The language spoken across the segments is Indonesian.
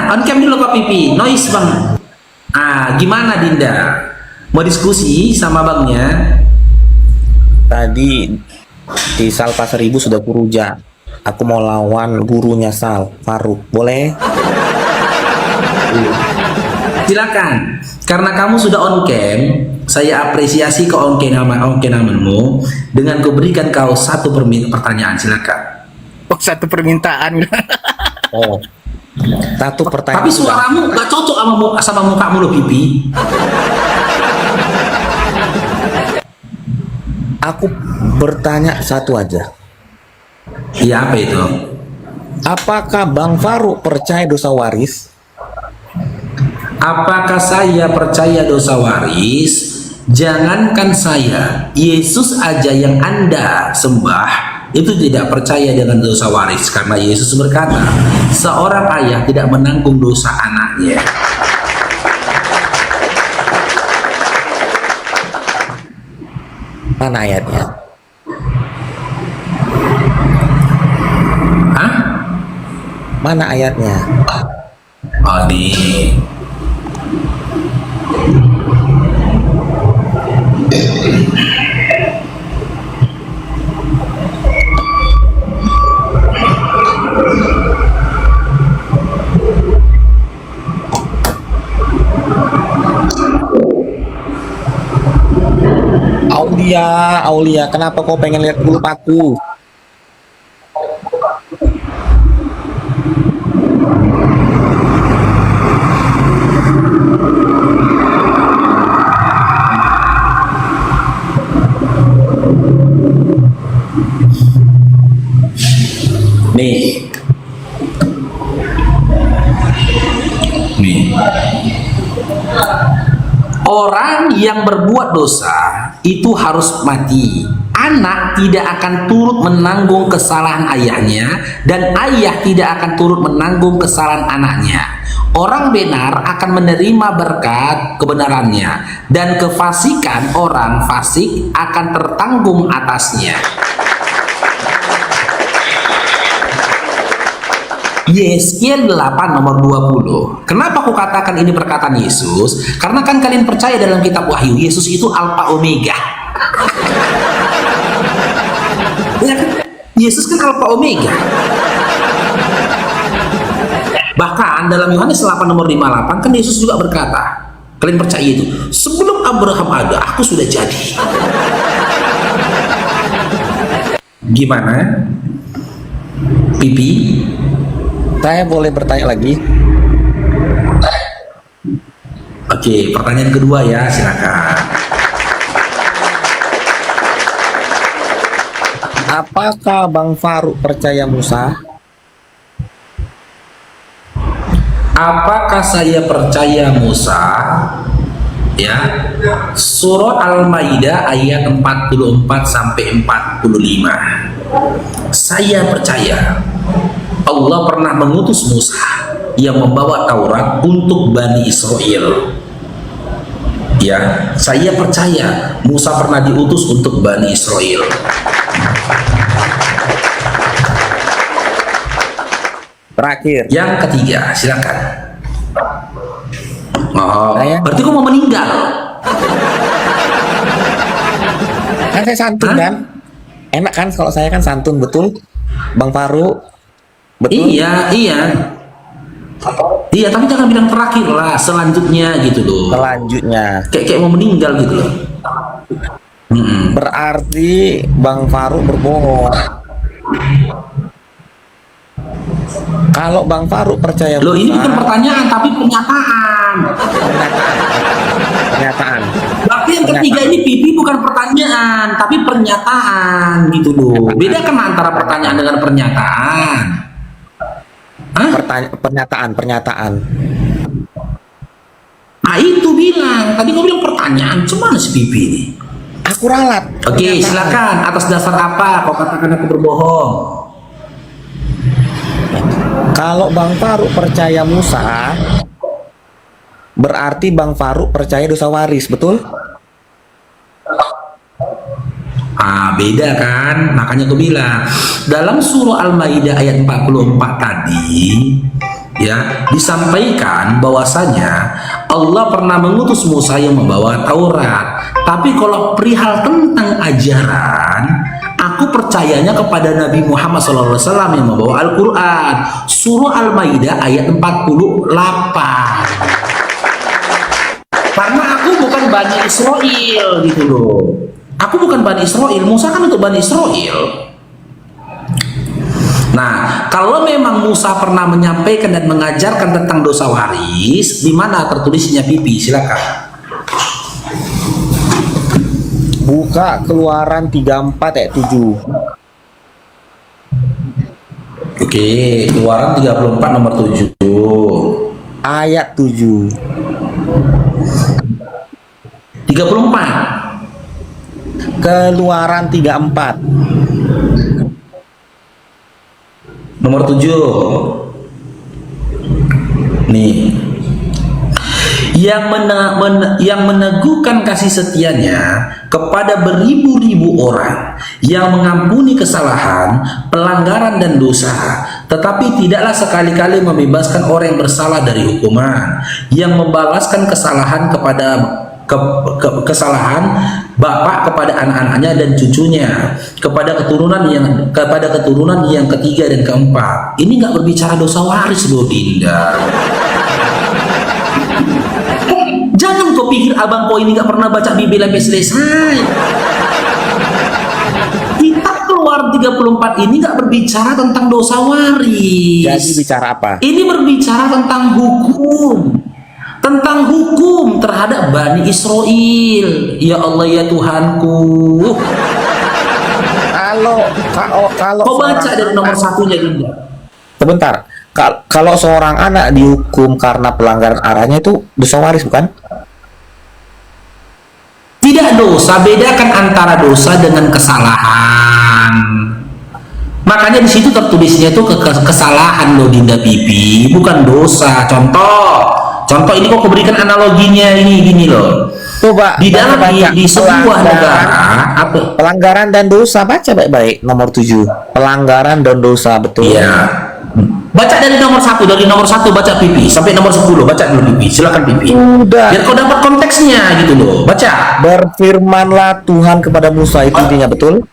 On cam dulu Kak Pipi. Noise bang. Gimana Dinda? Mau diskusi sama bangnya? Tadi di Sal Pasar Ibu sudah kuruja. Aku mau lawan gurunya Sal, Faruk. Boleh? Silakan. Karena kamu sudah on cam, saya apresiasi ke on camanmu dengan kuberikan kau satu pertanyaan. Silakan. Oh, satu permintaan. Oh, satu pertanyaan. Tapi suaramu gak cocok sama mukamu loh Pipi. Aku bertanya satu aja. Iya, apa itu? Apakah Bang Faruk percaya dosa waris? Apakah saya percaya dosa waris? Jangankan saya, Yesus aja yang Anda sembah itu tidak percaya dengan dosa waris, karena Yesus berkata, seorang ayah tidak menanggung dosa anaknya. Mana ayatnya? Hah? Mana ayatnya? Oh, di Aulia, kenapa kau pengen lihat bulu paku? nih. Orang yang berbuat dosa itu harus mati. Anak tidak akan turut menanggung kesalahan ayahnya, dan ayah tidak akan turut menanggung kesalahan anaknya. Orang benar akan menerima berkat kebenarannya, dan kefasikan orang fasik akan tertanggung atasnya. Yeskiel 8 nomor 20. Kenapa aku katakan ini perkataan Yesus? Karena kan kalian percaya dalam kitab Wahyu, Yesus itu Alfa Omega. Ya kan? Yesus kan Alfa Omega. Bahkan dalam Yohanes 8 nomor 58 kan Yesus juga berkata, kalian percaya itu? Sebelum Abraham ada, aku sudah jadi. Gimana? Pipi? Saya boleh bertanya lagi? Oke, pertanyaan kedua ya, silakan. Apakah Bang Faruk percaya Musa? Apakah saya percaya Musa? Ya, Surah Al-Maidah ayat 44 sampai 45. Saya percaya Allah pernah mengutus Musa yang membawa Taurat untuk Bani Israel. Ya, saya percaya Musa pernah diutus untuk Bani Israel. Terakhir. Yang ketiga, silakan. Oh, berarti kau mau meninggal? Kan saya santun kan? Enak kan kalau saya kan santun, betul? Bang Faruk? Betul? Iya. Iya, tapi jangan bilang terakhir lah, selanjutnya gitu loh. Selanjutnya. Kayak mau meninggal gitu loh. Berarti Bang Faruk berbohong. Kalau Bang Faruk percaya Loh, ini Musa, bukan pertanyaan tapi pernyataan. Pernyataan. Berarti yang ketiga ini Pipi bukan pertanyaan tapi pernyataan gitu loh. Beda kan antara pertanyaan dengan pernyataan. Hah? Pernyataan. Nah itu bilang, tadi kau bilang pertanyaan, cuman si Pipi ini. Aku ralat. Oke, silakan. Atas dasar apa kau katakan aku berbohong? Kalau Bang Faruk percaya Musa, berarti Bang Faruk percaya dosa waris, betul? Beda kan? Makanya aku bilang dalam surah Al-Maidah ayat 44 tadi ya, disampaikan bahwasanya Allah pernah mengutus Musa yang membawa Taurat. Tapi kalau perihal tentang ajaran, aku percayanya kepada Nabi Muhammad SAW yang membawa Al-Quran. Surah Al-Maidah ayat 48. Karena aku bukan Bani Israel gitu loh. Aku bukan Bani Israel, Musa kan untuk Bani Israel. Nah, kalau memang Musa pernah menyampaikan dan mengajarkan tentang dosa waris, di mana tertulisnya pipi? Silakan. Buka Keluaran 34 ayat 7. Oke, Keluaran 34 nomor 7. Ayat 7. 34. Keluaran 34. Nomor 7. Nih. Yang meneguhkan kasih setianya kepada beribu-ribu orang, yang mengampuni kesalahan, pelanggaran dan dosa, tetapi tidaklah sekali-kali membebaskan orang yang bersalah dari hukuman, yang membalaskan kesalahan kepada kesalahan bapak kepada anak-anaknya dan cucunya, kepada keturunan yang ketiga dan keempat. Ini nggak berbicara dosa waris loh, Dinda. Jangan kau pikir abang kau ini nggak pernah baca Bibel sampai selesai. Kitab Keluaran 34 ini nggak berbicara tentang dosa waris. Jadi bicara apa? Ini berbicara tentang hukum. Tentang hukum terhadap Bani Israel. Ya Allah ya Tuhanku. Kalau Kau baca dari nomor satunya, Dinda. Sebentar. Kalau seorang anak dihukum karena pelanggaran arahnya itu dosa waris bukan? Tidak dosa, bedakan antara dosa dengan kesalahan. Makanya di situ tertulisnya itu kesalahan loh, Dinda Pipi, bukan dosa. Contoh ini kok berikan analoginya ini gini loh. Coba Di dalam di sebuah negara apa? Pelanggaran dan dosa, baca baik-baik nomor 7. Pelanggaran dan dosa, betul. Iya. Baca dari nomor 1, baca Pipi sampai nomor 10, baca dulu Pipi. Silakan Pipi. Udah. Biar kau dapat konteksnya gitu loh. Baca. Berfirmanlah Tuhan kepada Musa, itu intinya betul.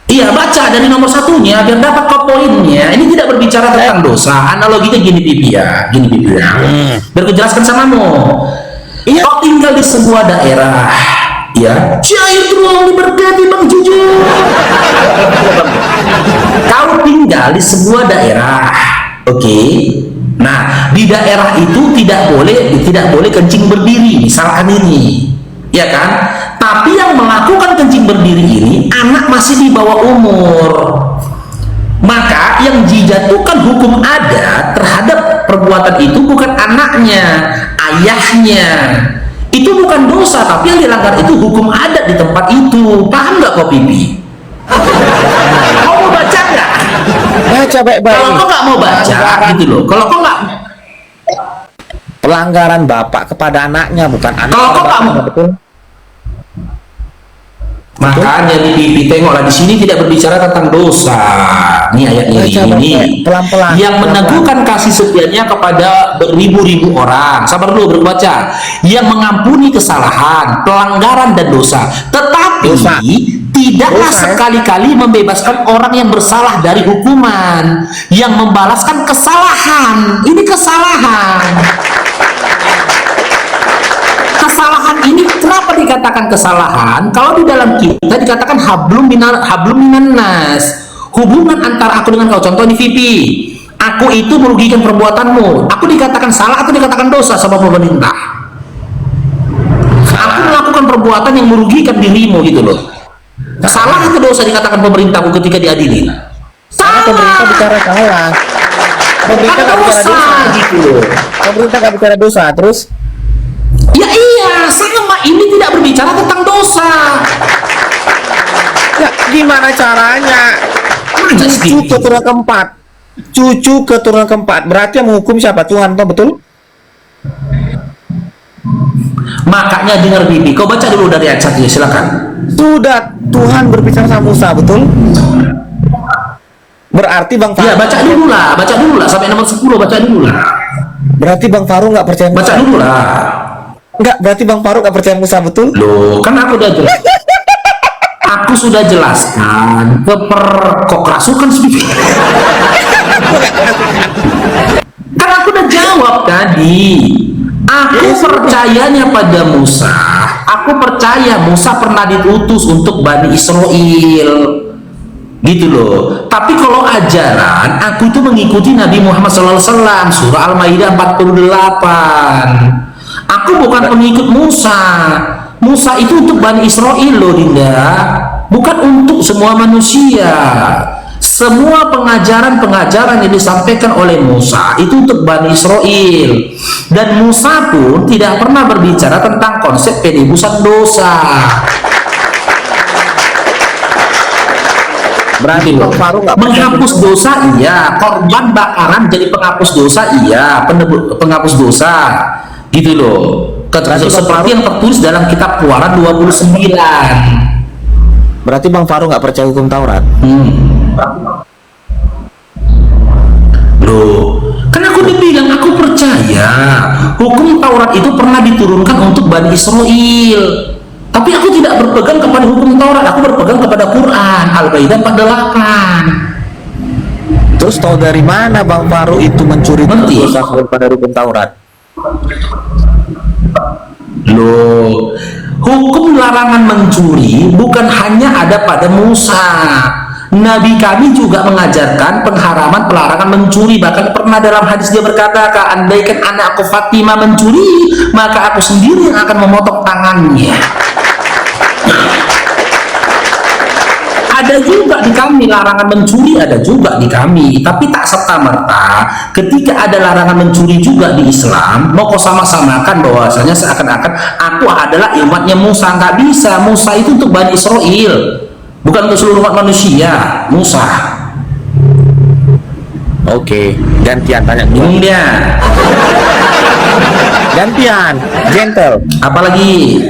Iya, baca dari nomor satunya biar dapat kau poinnya. Ini tidak berbicara tentang dosa. Analoginya gini Pipi ya, Biar kau jelaskan samamu. Iya. Kau tinggal di sebuah daerah, ya. Syair tolong diberkati Bang Jujur. Kau tinggal di sebuah daerah, oke. Nah, di daerah itu tidak boleh kencing berdiri, misalkan ini, ya kan? Tapi yang melakukan kencing berdiri ini anak masih di bawah umur. Maka yang dijatuhkan hukum adat terhadap perbuatan itu bukan anaknya, ayahnya. Itu bukan dosa, tapi yang dilanggar itu hukum adat di tempat itu. Paham nggak kau Pipi? Kau mau baca nggak? Baca baik-baik. Kalau kau nggak mau baca, gitu loh. Kalau kau nggak, pelanggaran bapak kepada anaknya, bukan anak Kalau kepada kau nggak bapaknya, mau- betul. makanya di Pipi tengoklah di sini tidak berbicara tentang dosa. Ini ayat Baca, ini pelan-pelan, yang meneguhkan kasih setianya kepada beribu-ribu orang. Sabar dulu berbaca. Yang mengampuni kesalahan, pelanggaran dan dosa. Tetapi Dosa. tidaklah Dosa, ya? sekali-kali membebaskan orang yang bersalah dari hukuman, yang membalaskan kesalahan. Ini kesalahan. Kesalahan ini kenapa dikatakan kesalahan? Kalau di dalam kita dikatakan hablum minan nas. Hubungan antara aku dengan kau. Contoh ini Vipi. Aku itu merugikan perbuatanmu. Aku dikatakan salah atau dikatakan dosa sama pemerintah? Aku melakukan perbuatan yang merugikan dirimu gitu loh. Salah atau dosa dikatakan pemerintahku ketika diadili? Karena pemerintah bicara salah. Pemerintah Kan nggak bicara dosa dosa. gitu loh. Pemerintah nggak bicara dosa, terus Ya iya, sama ini tidak berbicara tentang dosa. ya gimana caranya? Mana Cucu sih? keturunan keempat. Cucu keturunan keempat. Berarti yang menghukum siapa? Tuhan, toh, betul? Makanya dengar Bibi, kau baca dulu dari ayat 1 ya, silakan. Sudah Tuhan berbicara sama Musa, betul? Berarti Bang Faru. Ya, baca dulu lah sampai nomor 10, baca dulu lah. Berarti Bang Faru nggak percaya Musa. Baca dulu lah. Nggak, berarti Bang Faru nggak percaya Musa, betul? Loh, kan aku udah jelas. Aku sudah jelaskan kok kerasukan sih. Kan aku udah jawab tadi. Aku percayanya pada Musa. Aku percaya Musa pernah diutus untuk Bani Israel. Gitu loh. Tapi kalau ajaran, aku itu mengikuti Nabi Muhammad SAW, surah Al-Maidah 48. Aku bukan pengikut Musa. Musa itu untuk Bani Israel loh, Dinda. Bukan untuk semua manusia. Semua pengajaran-pengajaran yang disampaikan oleh Musa itu untuk Bani Israel. Dan Musa pun tidak pernah berbicara tentang konsep penebusan dosa. Berarti Bang Faru nggak percaya Menghapus dosa iya, korban bakaran jadi penghapus dosa iya, penghapus dosa. Gitu loh. Seperti yang tertulis dalam kitab Keluaran 29. Berarti Bang Faru nggak percaya hukum Taurat. Loh, kan aku udah bilang aku percaya hukum Taurat itu pernah diturunkan untuk Bani Israel. Tapi aku tidak berpegang kepada hukum Taurat, aku berpegang kepada Quran Al-Maidah 48. Terus tahu dari mana Bang Faru itu mencuri Ngerti? dosa pada hukum Taurat? Loh, hukum larangan mencuri bukan hanya ada pada Musa. Nabi kami juga mengajarkan pengharaman pelarangan mencuri. Bahkan pernah dalam hadis dia berkata, andaikan anakku Fatimah mencuri, maka aku sendiri yang akan memotong tangannya. Ada juga di kami larangan mencuri, ada juga di kami, tapi tak serta-merta ketika ada larangan mencuri juga di Islam mau kau sama-samakan bahwasanya seakan-akan aku adalah umatnya Musa. Nggak bisa. Musa itu untuk Bani Israel, bukan untuk seluruh umat manusia. Musa. Oke, gantian tanya gua. Bingung dia. Gantian, gentle. Apalagi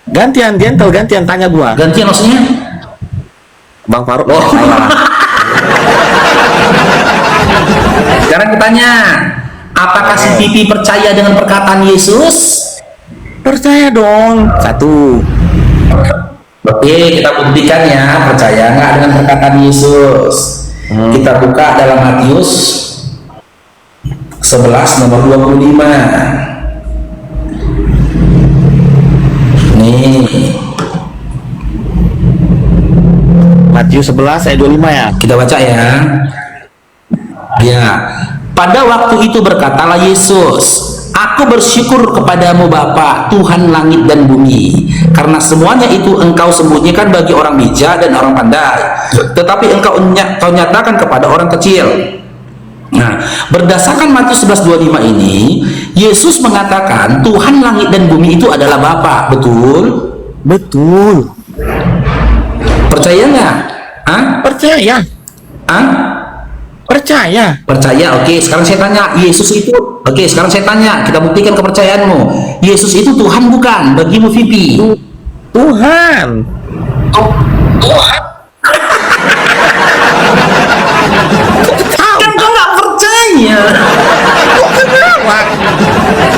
Gantian, gentle, gantian tanya gua. gantian maksudnya? Bang Faru. Oh. Sekarang kitanya, apakah si Pipi percaya dengan perkataan Yesus? Percaya dong. Satu. Oke, kita buktikan ya, percaya nggak dengan perkataan Yesus. Kita buka dalam Matius 11 nomor 25. Nih, Matius 11 ayat 25 ya. kita baca ya. Ya, pada waktu itu berkatalah Yesus, Aku bersyukur kepadamu Bapa, Tuhan langit dan bumi, karena semuanya itu engkau sembunyikan bagi orang bijak dan orang pandai, tetapi engkau nyatakan kepada orang kecil. Nah, berdasarkan Matius 11:25 ini, Yesus mengatakan Tuhan langit dan bumi itu adalah Bapa, betul? Betul. Percaya nggak? Hah? Percaya. Hah? Percaya. Percaya. Oke, sekarang saya tanya, Yesus itu, oke, sekarang saya tanya, kita buktikan kepercayaanmu. Yesus itu Tuhan bukan bagimu, Vipi? Tuhan. Tuhan. Kan kau nggak percaya?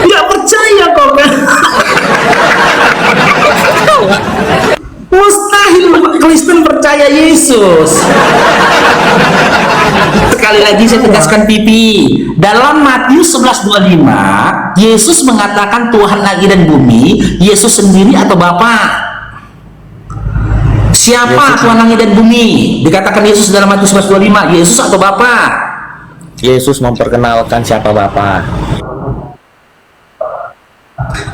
Nggak percaya kok kan? Mustahil Kristen percaya Yesus. Sekali lagi saya tegaskan Pipi, dalam Matius 11:25 Yesus mengatakan Tuhan langit dan bumi. Yesus sendiri atau Bapa? Siapa Yesus. Tuhan langit dan bumi? Dikatakan Yesus dalam Matius 11:25, Yesus atau Bapa? Yesus memperkenalkan siapa Bapa.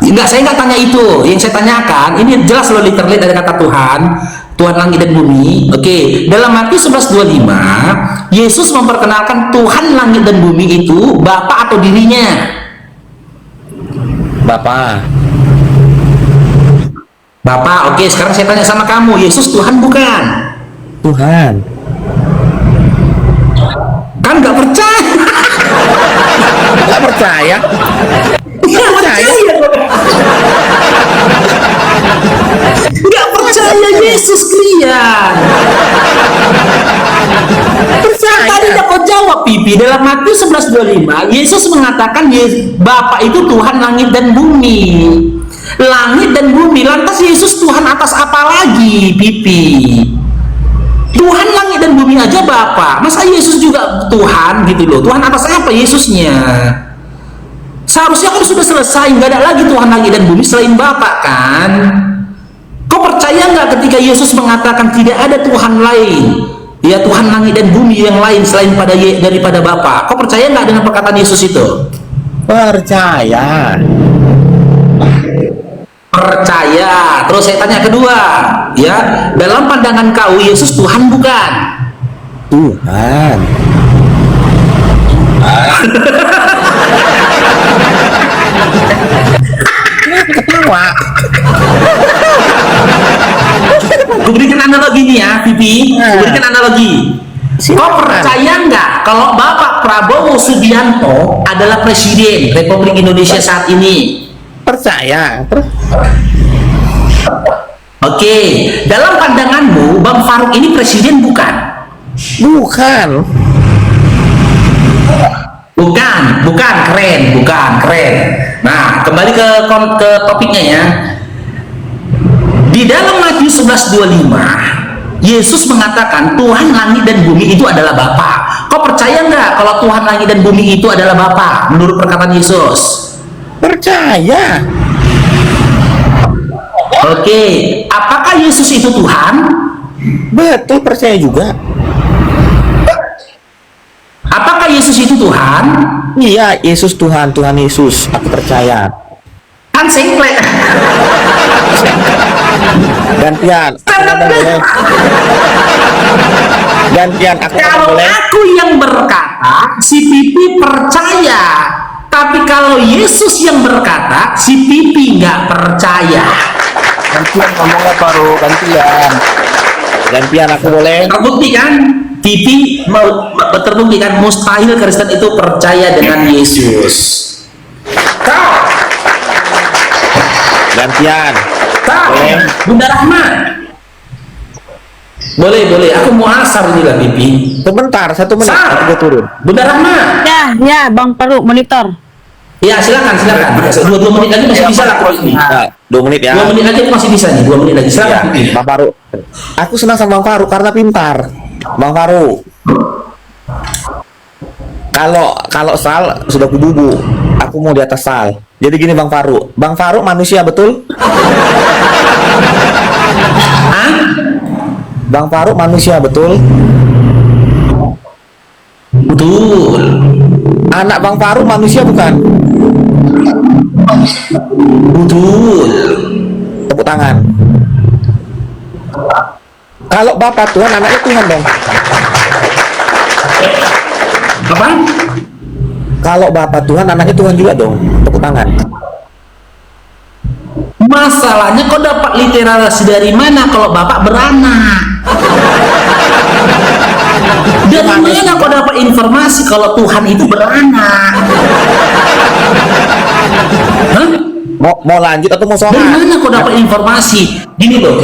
Enggak, saya nggak tanya itu. Yang saya tanyakan, ini jelas loh literally dari kata Tuhan, Tuhan langit dan bumi. Oke, dalam Matius 11:25 Yesus memperkenalkan Tuhan langit dan bumi itu Bapa atau dirinya? Bapa. Bapa. Oke, sekarang saya tanya sama kamu, Yesus Tuhan bukan? Tuhan. Kan nggak percaya. Nggak percaya. Nggak percaya. Nggak percaya Yesus kalian. Percaya jawab, Pipi. Dalam Matius 11:25, Yesus mengatakan Bapa itu Tuhan langit dan bumi. Langit dan bumi. Lantas Yesus Tuhan atas apa lagi, Pipi? Tuhan langit dan bumi aja Bapa. Masa Yesus juga Tuhan gitu loh? Tuhan atas apa Yesusnya? Seharusnya kan sudah selesai, nggak ada lagi Tuhan langit dan bumi selain Bapa kan? Kau percaya nggak ketika Yesus mengatakan tidak ada Tuhan lain, ya Tuhan langit dan bumi yang lain selain daripada Bapa? Kau percaya nggak dengan perkataan Yesus itu? Percaya. Percaya. Terus saya tanya kedua, ya, dalam pandangan kau Yesus Tuhan bukan? Tuhan. Ketawa. Gue berikan analogi nih ya, Pipi. Gue berikan analogi. Kau percaya nggak kalau Bapak Prabowo Subianto adalah Presiden Republik Indonesia saat ini? Percaya. Oke, dalam pandanganmu Bang Faruk ini presiden bukan? Bukan. Bukan, keren. Nah, kembali ke topiknya ya. Di dalam Matius 11:25, Yesus mengatakan Tuhan langit dan bumi itu adalah Bapa. Kau percaya nggak kalau Tuhan langit dan bumi itu adalah Bapa menurut perkataan Yesus? Percaya. Oke, apakah Yesus itu Tuhan? Betul, percaya juga. Apakah Yesus itu Tuhan? Iya, Yesus Tuhan, Tuhan Yesus. Aku percaya. Kan sengklek. Gantian. Gantian, aku Kalau boleh. aku yang berkata, si Pipi percaya. Tapi kalau Yesus yang berkata, si Pipi nggak percaya. Gantian ngomongnya baru gantian. Gantian, aku boleh. Terbukti kan? Pipi terbukti kan? Mustahil Kristen itu percaya dengan Yesus. Kau, Gantian. Boleh. Bunda Rahma. Boleh. Aku mau asar ini lah, Pipi. Sebentar, 1 menit. Sar. Aku turun. Bunda Rahma. Ya, Bang Faruk monitor. Ya, silakan. 2 menit lagi masih bisa lah kalau ini. Nah, 2 menit ya. 2 menit aja aku masih bisa nih. 2 menit lagi. Ya, Silakan. Bang Faruk. Aku senang sama Bang Faruk karena pintar. Bang Faruk. Kalau Sal sudah kububu, aku mau di atas Sal. Jadi gini Bang Faruk. Bang Faruk manusia betul? Hah? Bang Faruk manusia betul? Betul. Anak Bang Faruk manusia bukan? Betul. Tepuk tangan. Kalau Bapak Tuhan, anaknya Tuhan dong. Apa? Kalau Bapak Tuhan, anaknya Tuhan juga dong. Tepuk tangan. Masalahnya kau dapat literasi dari mana kalau Bapak beranak? Dari mana kau dapat informasi kalau Tuhan itu beranak? Hah? Mau lanjut atau mau Dari sholat? mana kau dapat informasi? Gini loh,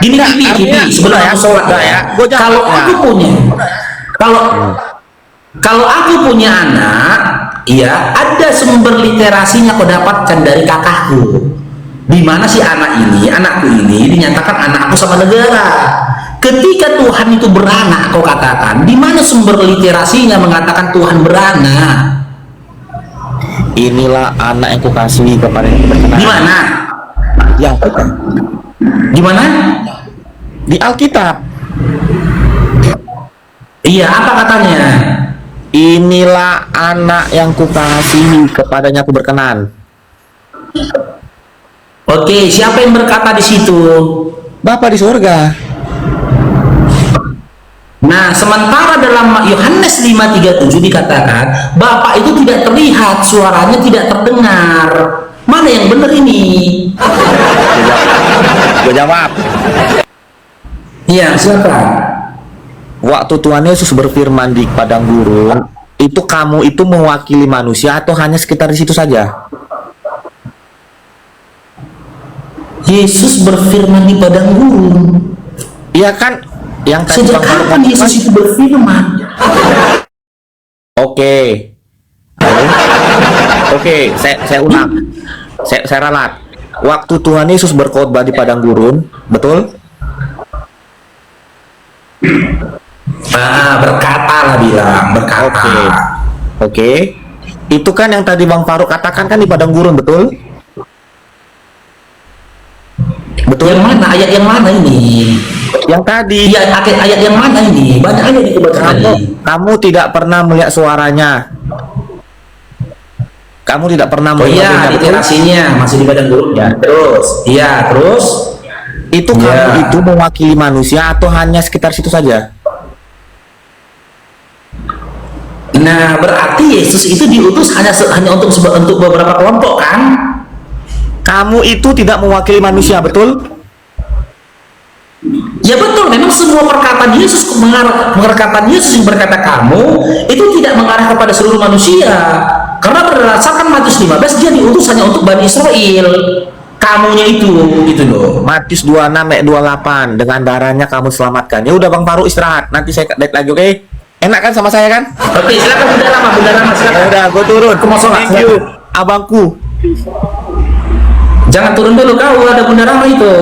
Gini, artinya, sebelum udah ya, aku sholat udah ya. Gua jawab Kalau ya. aku punya, kalau aku punya anak, ya ada sumber literasinya kau dapatkan dari kakakku. Di mana si anakku ini dinyatakan anakku sama negara. Ketika Tuhan itu beranak, kau katakan, di mana sumber literasinya mengatakan Tuhan beranak? Inilah anak yang kukasihi kepada yang berkenan. Di mana? Yang Di mana? di Alkitab. Iya, apa katanya? Inilah anak yang kukasihi kepadanya aku berkenan. Oke, siapa yang berkata di situ? Bapa di surga. Nah, sementara dalam Yohanes 5:37 dikatakan Bapa itu tidak terlihat, suaranya tidak terdengar. Mana yang benar ini? Gue jawab. Iya, silakan. Waktu Tuhan Yesus berfirman di padang gurun, itu kamu itu mewakili manusia atau hanya sekitar di situ saja? Yesus berfirman di padang gurun. Iya kan? Yang tadi Sejak Bang Faruk kapan ngomong Yesus kan? itu berfirman? Oke. Halo? Oke, saya ulang. Saya ralat. Waktu Tuhan Yesus berkhotbah di padang gurun, betul? Berkata lah bilang, berkata. Oke. Itu kan yang tadi Bang Faruk katakan kan di padang gurun, betul? Betul. Yang mana? Ayat yang mana ini? Yang tadi. Iya, ayat yang mana ini? Banyak ayat itu baca tadi. Kamu tidak pernah melihat suaranya. Kamu tidak pernah Oh melihat iya, di betul? terasinya masih di padang gurun ya. Terus, iya, terus Itu Iya. kamu itu mewakili manusia atau hanya sekitar situ saja? nah berarti Yesus itu diutus hanya untuk beberapa kelompok kan? Kamu itu tidak mewakili manusia, betul? Ya betul, memang semua perkataan Yesus perkataan Yesus yang berkata kamu itu tidak mengarah kepada seluruh manusia. Karena berdasarkan Matius 15 dia diutus hanya untuk Bani Israel. Kamunya itu gitu loh. Matius 26:28, dengan darahnya kamu selamatkan. Ya udah Bang Faruk istirahat, nanti saya lihat lagi, oke? Enak kan sama saya kan? Oke, silakan Bunda Rama Ya silakan. udah, gue turun. Aku mau sholat, Thank you, silakan. abangku. Jangan turun dulu kau, ada Bunda Rama itu.